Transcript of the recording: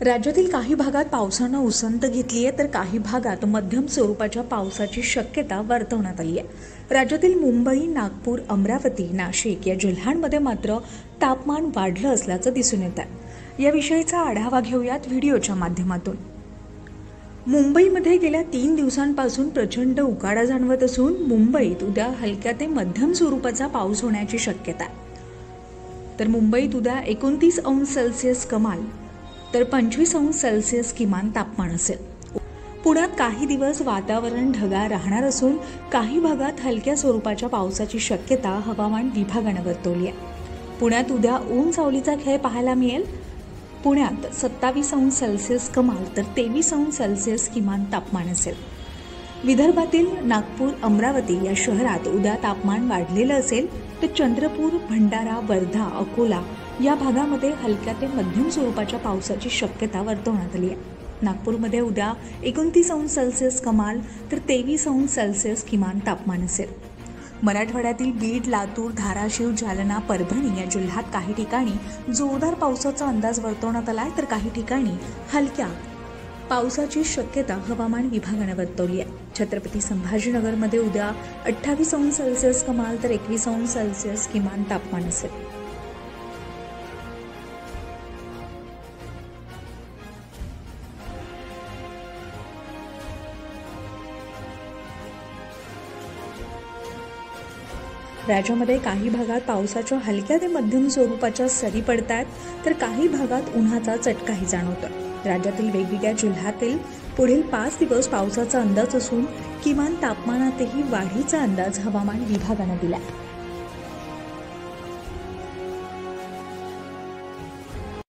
राज्यातील काही भागात पावसानं उसंत घेतली आहे तर काही भागात मध्यम स्वरूपाच्या पावसाची शक्यता वर्तवण्यात आली आहे। राज्यातील मुंबई, नागपूर, अमरावती, नाशिक या जिल्ह्यांमध्ये मात्र तापमान वाढलं असल्याचं दिसून येत आहे। याविषयीचा आढावा घेऊयात व्हिडिओच्या माध्यमातून। मुंबईमध्ये गेल्या 3 दिवसांपासून प्रचंड उकाडा जाणवत असून मुंबईत उद्या हलक्या ते मध्यम स्वरूपाचा पाऊस होण्याची शक्यता आहे। तर मुंबईत उद्या 29 अंश सेल्सिअस कमाल तर 25 अंश सेल्सिअस किमान तापमान असेल। पुण्यात काही दिवस वातावरण ढगाळ राहणार असून काही भागात हलक्या स्वरूपाच्या पावसाची शक्यता हवामान विभागाने वर्तवली आहे। पुण्यात उद्या ऊन सावलीचा खेळ पाहायला मिळेल। पुण्यात 27 अंश सेल्सिअस कमाल तर 23 अंश सेल्सिअस किमान तापमान असेल। विदर्भातील नागपूर, अमरावती या शहरात उद्या तापमान वाढलेलं असेल तर चंद्रपूर, भंडारा, वर्धा, अकोला या भागामध्ये हलक्या ते मध्यम स्वरूपाच्या पावसाची शक्यता वर्तवण्यात आली आहे। नागपूरमध्ये उद्या 29 अंश सेल्सिअस कमाल तर 23 अंश सेल्सिअस किमान तापमान असेल। मराठवाड्यातील बीड, लातूर, धाराशिव, जालना, परभणी या जिल्ह्यात काही ठिकाणी जोरदार पावसाचा अंदाज वर्तवण्यात आला आहे तर काही ठिकाणी हलक्या पावसाची शक्यता हवामान विभागाने वर्तवली आहे। छत्रपती संभाजीनगरमध्ये उद्या 28 अंश सेल्सिअस कमाल तर 21 अंश सेल्सिअस किमान तापमान असेल। राज्यामध्ये काही भागात पावसाच्या हलक्या ते मध्यम स्वरूपाच्या सरी पडतात तर काही भागात उन्हाचा चटकाही जाणवतो। राज्यातील वेगवेगळ्या जिल्ह्यातील पुढील 5 दिवस पावसाचा अंदाज असून किमान तापमानातही वाढीचा अंदाज हवामान विभागाने दिला आहे।